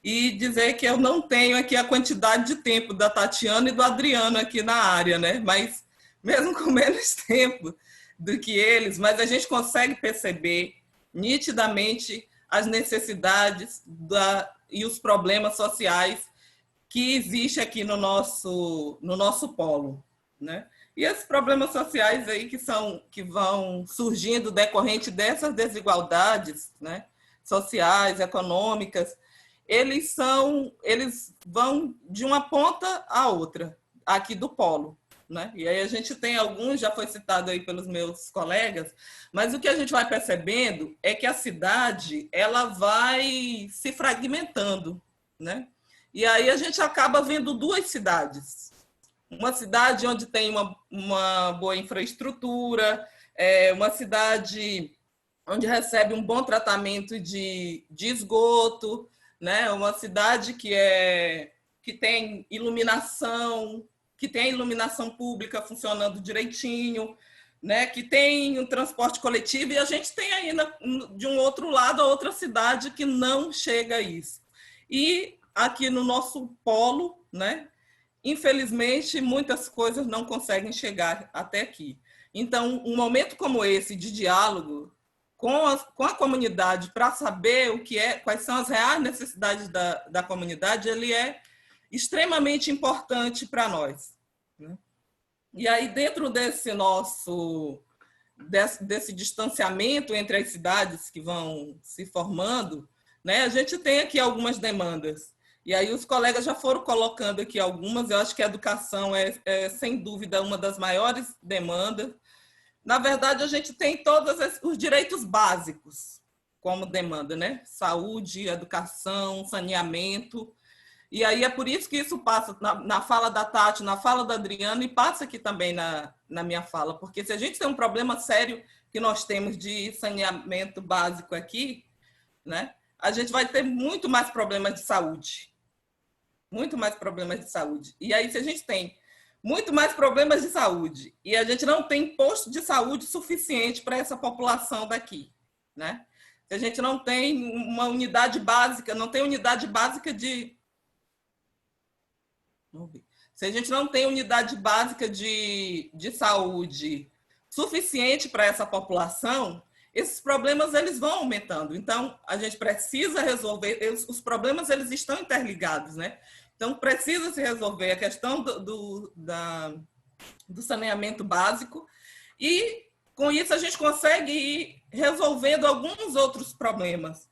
e dizer que eu não tenho aqui a quantidade de tempo da Tatiana e do Adriano aqui na área, né? Mas mesmo com menos tempo do que eles, mas a gente consegue perceber nitidamente as necessidades e os problemas sociais que existem aqui no nosso polo, né? E esses problemas sociais aí que vão surgindo decorrente dessas desigualdades, né, sociais, econômicas, eles vão de uma ponta à outra aqui do polo, né? E aí a gente tem alguns, já foi citado aí pelos meus colegas, mas o que a gente vai percebendo é que a cidade ela vai se fragmentando, né? E aí a gente acaba vendo duas cidades. Uma cidade onde tem uma boa infraestrutura, uma cidade onde recebe um bom tratamento de esgoto, né? Uma cidade que tem iluminação, que tem a iluminação pública funcionando direitinho, né? Que tem um transporte coletivo, e a gente tem aí, de um outro lado, a outra cidade que não chega a isso. E aqui no nosso polo, né? Infelizmente, muitas coisas não conseguem chegar até aqui. Então, um momento como esse de diálogo com a comunidade para saber quais são as reais necessidades da comunidade, ele é extremamente importante para nós, né? E aí, dentro desse distanciamento entre as cidades que vão se formando, né? A gente tem aqui algumas demandas. E aí os colegas já foram colocando aqui algumas. Eu acho que a educação é sem dúvida, uma das maiores demandas. Na verdade, a gente tem todos os direitos básicos como demanda, né? Saúde, educação, saneamento. E aí é por isso que isso passa na fala da Tati, na fala da Adriana, e passa aqui também na minha fala. Porque se a gente tem um problema sério que nós temos de saneamento básico aqui, né? A gente vai ter muito mais problemas de saúde. Muito mais problemas de saúde. E aí, se a gente tem muito mais problemas de saúde e a gente não tem posto de saúde suficiente para essa população daqui, né? Se a gente não tem uma unidade básica, não tem unidade básica de... Se a gente não tem unidade básica de saúde suficiente para essa população, esses problemas eles vão aumentando. Então, a gente precisa resolver, os problemas eles estão interligados, né? Então, precisa se resolver a questão do saneamento básico e, com isso, a gente consegue ir resolvendo alguns outros problemas.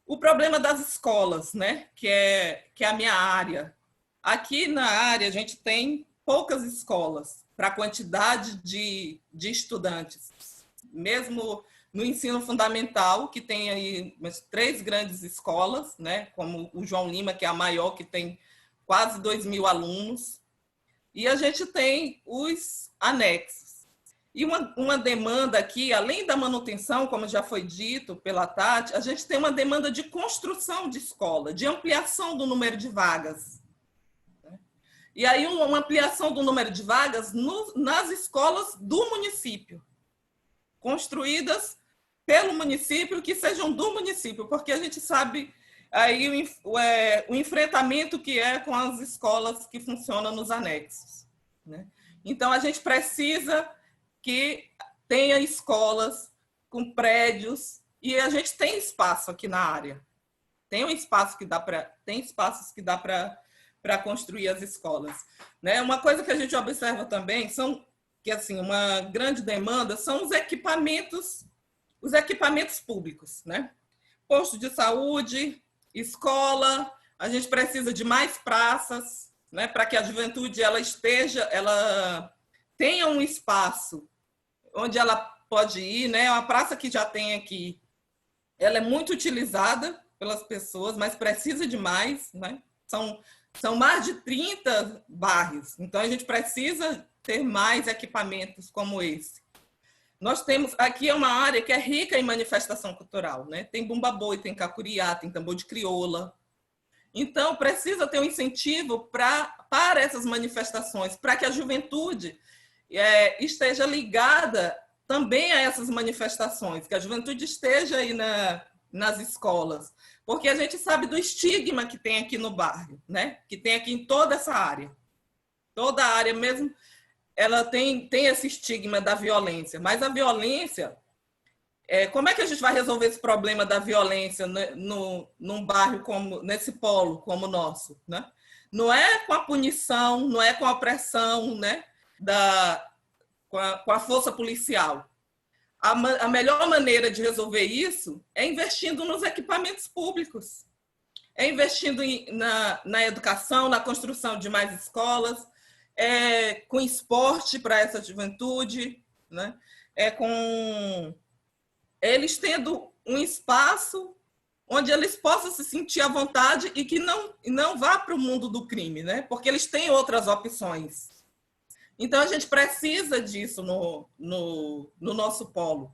O problema das escolas, né? Que é a minha área. Aqui na área, a gente tem poucas escolas para a quantidade de estudantes. Mesmo no ensino fundamental, que tem aí umas 3 grandes escolas, né? Como o João Lima, que é a maior, que tem quase 2.000 alunos. E a gente tem os anexos. E uma demanda aqui, além da manutenção, como já foi dito pela Tati, a gente tem uma demanda de construção de escola, de ampliação do número de vagas. E aí uma ampliação do número de vagas nas escolas do município, construídas pelo município, que sejam do município, porque a gente sabe aí o enfrentamento que é com as escolas que funcionam nos anexos, né? Então, a gente precisa que tenha escolas com prédios, e a gente tem espaço aqui na área. Tem espaços que dá para construir as escolas, né? Uma coisa que a gente observa também que assim, uma grande demanda são os equipamentos públicos, né? Posto de saúde, escola, a gente precisa de mais praças, né? Para que a juventude ela tenha um espaço onde ela pode ir, né? Uma praça que já tem aqui, ela é muito utilizada pelas pessoas, mas precisa de mais, né? São mais de 30 bairros, então a gente precisa ter mais equipamentos como esse. Nós temos, aqui é uma área que é rica em manifestação cultural, né? Tem bumba-boi, tem cacuriá, tem tambor de crioula. Então, precisa ter um incentivo para essas manifestações, para que a juventude esteja ligada também a essas manifestações, que a juventude esteja aí nas escolas, porque a gente sabe do estigma que tem aqui no bairro, né? Que tem aqui em toda essa área. Toda a área mesmo, ela tem esse estigma da violência, mas a violência, como é que a gente vai resolver esse problema da violência num bairro nesse polo como o nosso, né? Não é com a punição, não é com a opressão, né? Com a força policial. A melhor maneira de resolver isso é investindo nos equipamentos públicos, é investindo na educação, na construção de mais escolas, com esporte para essa juventude, né? Com eles tendo um espaço onde eles possam se sentir à vontade e que não vá para o mundo do crime, né? Porque eles têm outras opções. Então, a gente precisa disso no nosso polo.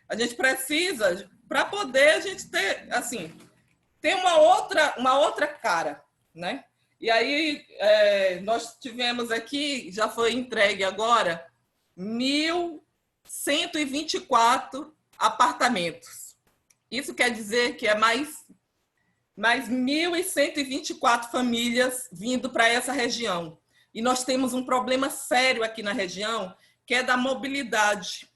A gente precisa, para poder a gente ter, assim, ter uma outra cara, né? E aí, nós tivemos aqui, já foi entregue agora, 1.124 apartamentos. Isso quer dizer que é mais 1.124 famílias vindo para essa região. E nós temos um problema sério aqui na região, que é da mobilidade,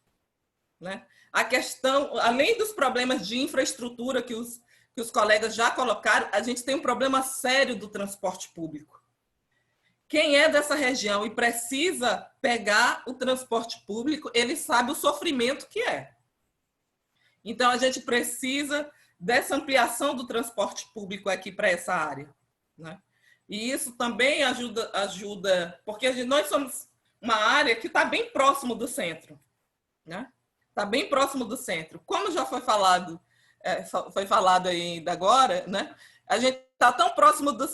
né? A questão, além dos problemas de infraestrutura que os colegas já colocaram, a gente tem um problema sério do transporte público. Quem é dessa região e precisa pegar o transporte público, ele sabe o sofrimento que é. Então, a gente precisa dessa ampliação do transporte público aqui para essa área, né? E isso também ajuda, porque nós somos uma área que está bem próximo do centro, né? Está bem próximo do centro. Como já foi falado ainda agora, né? A gente está tão próximo do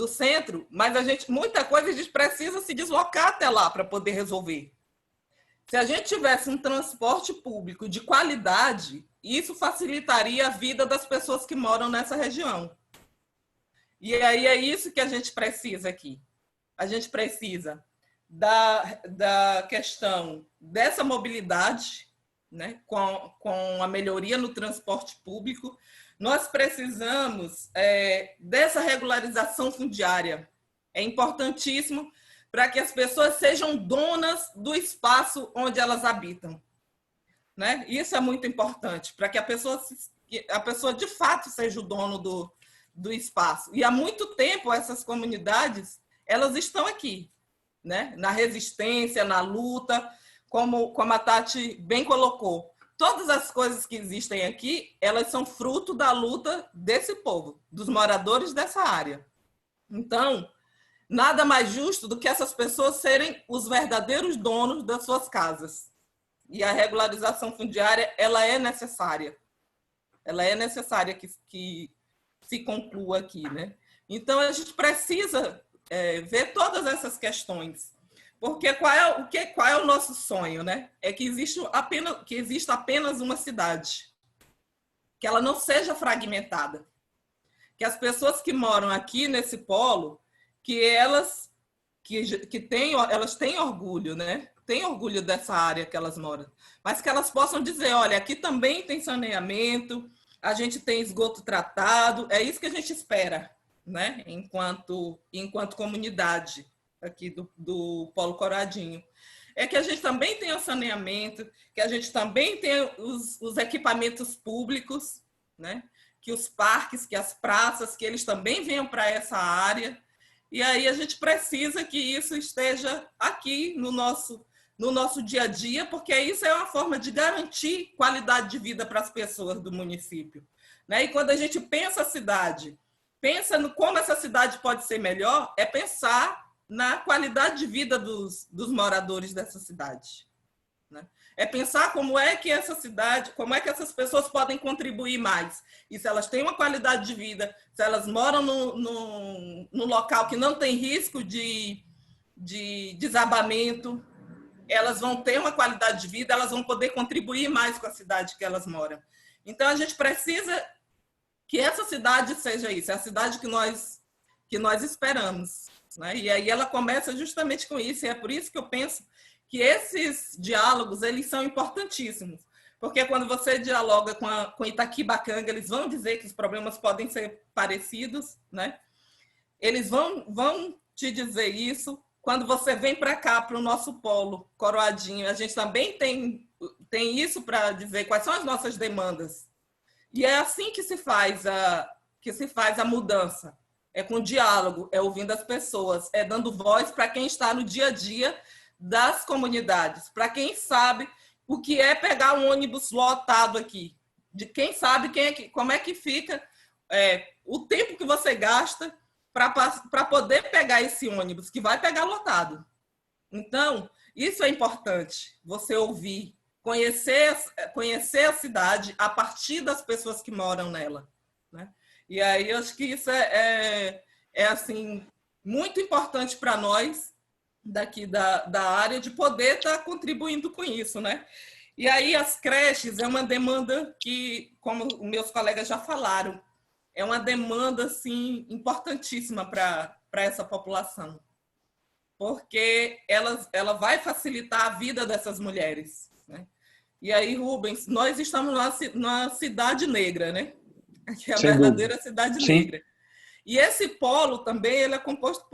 centro, mas muita coisa a gente precisa se deslocar até lá para poder resolver. Se a gente tivesse um transporte público de qualidade, isso facilitaria a vida das pessoas que moram nessa região. E aí é isso que a gente precisa aqui. A gente precisa da questão dessa mobilidade, né, com a melhoria no transporte público. Nós precisamos dessa regularização fundiária. É importantíssimo para que as pessoas sejam donas do espaço onde elas habitam, né? Isso é muito importante, para que a pessoa de fato seja o dono do espaço. E há muito tempo essas comunidades, elas estão aqui, né? Na resistência, na luta, como a Tati bem colocou. Todas as coisas que existem aqui, elas são fruto da luta desse povo, dos moradores dessa área. Então, nada mais justo do que essas pessoas serem os verdadeiros donos das suas casas. E a regularização fundiária, ela é necessária. Ela é necessária que se conclua aqui, né? Então, a gente precisa ver todas essas questões. Porque qual é o nosso sonho, né? É que exista apenas uma cidade. Que ela não seja fragmentada. Que as pessoas que moram aqui nesse polo, que elas têm orgulho, né? Têm orgulho dessa área que elas moram, mas que elas possam dizer, olha, aqui também tem saneamento, a gente tem esgoto tratado, é isso que a gente espera, né? Enquanto comunidade aqui do Polo Coroadinho. É que a gente também tenha saneamento, que a gente também tenha os equipamentos públicos, né? Que os parques, que as praças, que eles também venham para essa área. E aí a gente precisa que isso esteja aqui no nosso dia a dia, porque isso é uma forma de garantir qualidade de vida para as pessoas do município, né? E quando a gente pensa a cidade, pensa no como essa cidade pode ser melhor, é pensar na qualidade de vida dos moradores dessa cidade, né? É pensar como é que essas pessoas podem contribuir mais. E se elas têm uma qualidade de vida, se elas moram num local que não tem risco de desabamento, elas vão ter uma qualidade de vida, elas vão poder contribuir mais com a cidade que elas moram. Então, a gente precisa que essa cidade seja isso, é a cidade que nós esperamos, né? E aí ela começa justamente com isso, e é por isso que eu penso que esses diálogos, eles são importantíssimos, porque quando você dialoga com Itaquibacanga, eles vão dizer que os problemas podem ser parecidos, né? Eles vão te dizer isso. Quando você vem para cá, para o nosso polo Coroadinho, a gente também tem isso para dizer quais são as nossas demandas. E é assim que se faz a mudança. É com diálogo, é ouvindo as pessoas, é dando voz para quem está no dia a dia das comunidades, para quem sabe o que é pegar um ônibus lotado aqui, de quem sabe como é que fica o tempo que você gasta para poder pegar esse ônibus, que vai pegar lotado. Então, isso é importante, você ouvir, conhecer a cidade a partir das pessoas que moram nela, né? E aí, eu acho que isso é assim, muito importante para nós, daqui da área, de poder estar contribuindo com isso, né? E aí, as creches é uma demanda que, como meus colegas já falaram, é uma demanda assim, importantíssima para essa população, porque ela vai facilitar a vida dessas mulheres, né? E aí, Rubens, nós estamos numa cidade negra, né? Que é a Sem verdadeira dúvida. cidade Sim. negra. E esse polo também ele é composto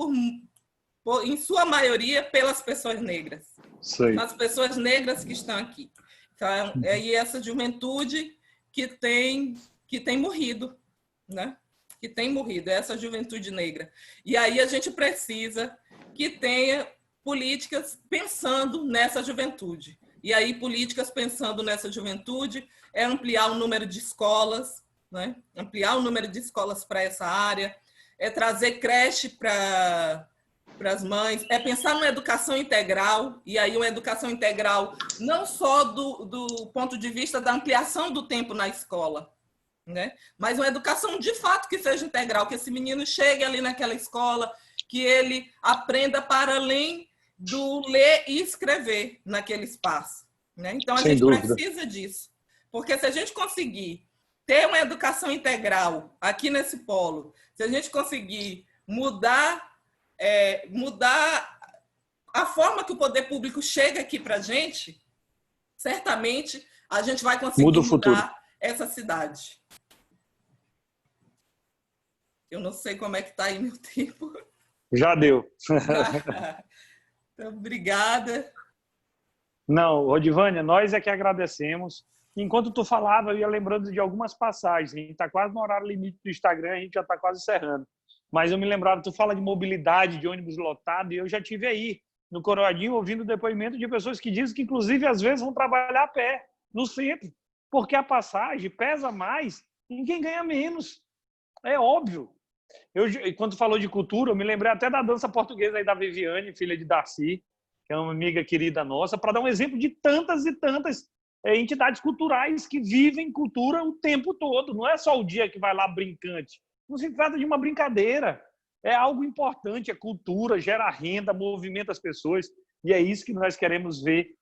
em sua maioria, pelas pessoas negras. Sei. As pessoas negras que estão aqui. Então, e essa juventude que tem morrido, né? Que tem morrido, essa juventude negra. E aí a gente precisa que tenha políticas pensando nessa juventude. E aí, políticas pensando nessa juventude é ampliar o número de escolas, né? Ampliar o número de escolas para essa área, é trazer creche para as mães, é pensar numa educação integral, e aí uma educação integral não só do ponto de vista da ampliação do tempo na escola, né? Mas uma educação de fato que seja integral, que esse menino chegue ali naquela escola, que ele aprenda para além do ler e escrever naquele espaço, né? Então, a Sem gente dúvida. precisa disso. Porque se a gente conseguir ter uma educação integral aqui nesse polo, se a gente conseguir mudar a forma que o poder público chega aqui para a gente, certamente a gente vai conseguir Muda o futuro. mudar essa cidade. Eu não sei como é que está aí meu tempo. Já deu. Então, obrigada. Não, Rodivânia, nós é que agradecemos. Enquanto tu falava, eu ia lembrando de algumas passagens. A gente está quase no horário limite do Instagram, a gente já está quase encerrando. Mas eu me lembrava, tu fala de mobilidade, de ônibus lotado, e eu já tive aí, no Coroadinho, ouvindo depoimento de pessoas que dizem que, inclusive, às vezes vão trabalhar a pé, no centro, porque a passagem pesa mais em quem ganha menos. É óbvio. Quando tu falou de cultura, eu me lembrei até da dança portuguesa aí da Viviane, filha de Darcy, que é uma amiga querida nossa, para dar um exemplo de tantas e tantas entidades culturais que vivem cultura o tempo todo. Não é só o dia que vai lá brincante. Não se trata de uma brincadeira. É algo importante, é cultura, gera renda, movimenta as pessoas. E é isso que nós queremos ver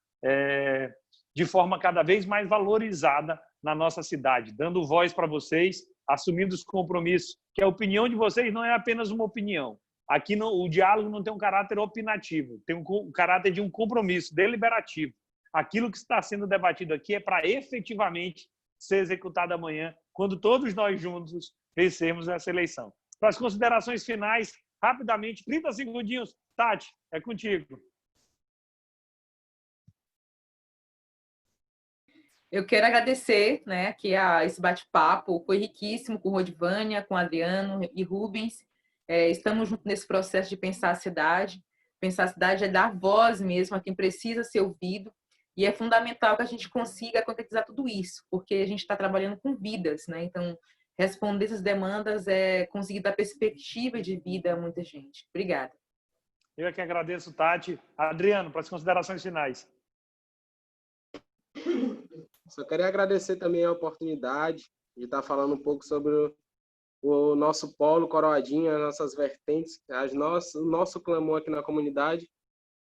de forma cada vez mais valorizada na nossa cidade, dando voz para vocês, assumindo os compromissos, que a opinião de vocês não é apenas uma opinião. Aqui o diálogo não tem um caráter opinativo, tem um caráter de um compromisso deliberativo. Aquilo que está sendo debatido aqui é para efetivamente ser executado amanhã, quando todos nós juntos vencermos essa eleição. Para as considerações finais, rapidamente, 30 segundinhos. Tati, é contigo. Eu quero agradecer, né, que esse bate-papo foi riquíssimo com Rodivânia, com Adriano e Rubens. Estamos juntos nesse processo de pensar a cidade. Pensar a cidade é dar voz mesmo a quem precisa ser ouvido. E é fundamental que a gente consiga concretizar tudo isso, porque a gente está trabalhando com vidas, né? Então, responder essas demandas é conseguir dar perspectiva de vida a muita gente. Obrigada. Eu é que agradeço, Tati. Adriano, para as considerações finais. Só queria agradecer também a oportunidade de estar falando um pouco sobre o nosso polo Coroadinho, as nossas vertentes, o nosso clamor aqui na comunidade.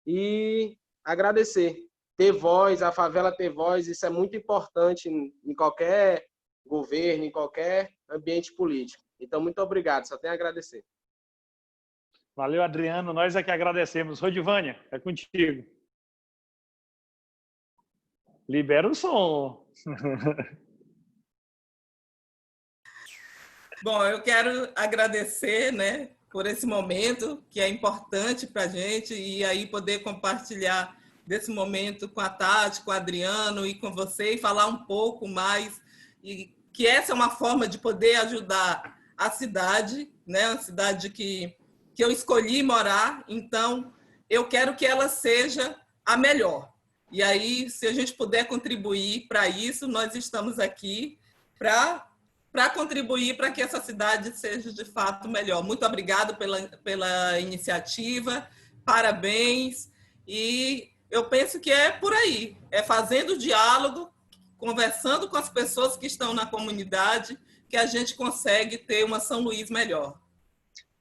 E agradecer. Ter voz, a favela ter voz, isso é muito importante em qualquer governo, em qualquer ambiente político. Então, muito obrigado, só tenho a agradecer. Valeu, Adriano. Nós é que agradecemos. Rodivânia, é contigo. Libera o som. Bom, eu quero agradecer, né, por esse momento que é importante para a gente e aí poder compartilhar desse momento com a Tati, com o Adriano e com você e falar um pouco mais e que essa é uma forma de poder ajudar a cidade, né, a cidade que eu escolhi morar, então eu quero que ela seja a melhor. E aí, se a gente puder contribuir para isso, nós estamos aqui para contribuir para que essa cidade seja de fato melhor. Muito obrigado pela iniciativa, parabéns, e eu penso que é por aí, é fazendo diálogo, conversando com as pessoas que estão na comunidade, que a gente consegue ter uma São Luís melhor.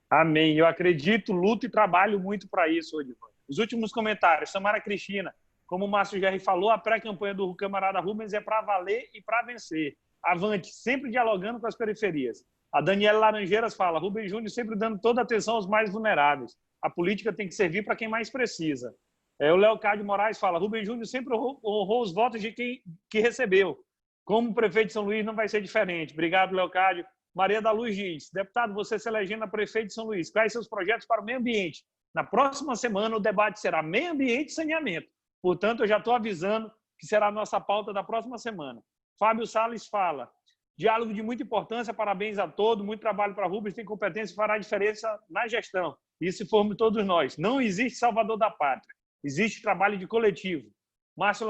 Amém. Eu acredito, luto e trabalho muito para isso, Rodivânia. Os últimos comentários. Samara Cristina, como o Márcio Gerri falou, a pré-campanha do camarada Rubens é para valer e para vencer. Avante, sempre dialogando com as periferias. A Daniela Laranjeiras fala, Rubens Júnior sempre dando toda a atenção aos mais vulneráveis. A política tem que servir para quem mais precisa. O Leocádio Moraes fala, Rubens Júnior sempre honrou os votos de quem que recebeu. Como prefeito de São Luís não vai ser diferente. Obrigado, Leocádio. Maria da Luz diz, deputado, você se elegendo a prefeito de São Luís, quais seus projetos para o meio ambiente? Na próxima semana o debate será meio ambiente e saneamento. Portanto, eu já estou avisando que será a nossa pauta da próxima semana. Fábio Salles fala, diálogo de muita importância, parabéns a todos, muito trabalho para Rubens, tem competência e fará diferença na gestão. Isso se formos todos nós. Não existe salvador da pátria, existe trabalho de coletivo. Márcio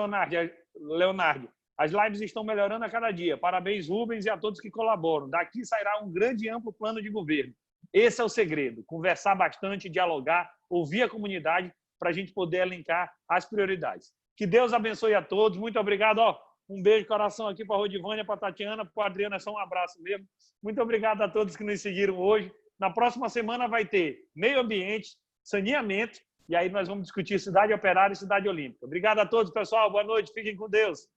Leonardo, as lives estão melhorando a cada dia. Parabéns, Rubens, e a todos que colaboram. Daqui sairá um grande e amplo plano de governo. Esse é o segredo, conversar bastante, dialogar, ouvir a comunidade para a gente poder elencar as prioridades. Que Deus abençoe a todos. Muito obrigado. Um beijo de coração aqui para a Rodivânia, para a Tatiana, para a Adriana, é só um abraço mesmo. Muito obrigado a todos que nos seguiram hoje. Na próxima semana vai ter meio ambiente, saneamento, e aí nós vamos discutir cidade operária e cidade olímpica. Obrigado a todos, pessoal. Boa noite. Fiquem com Deus.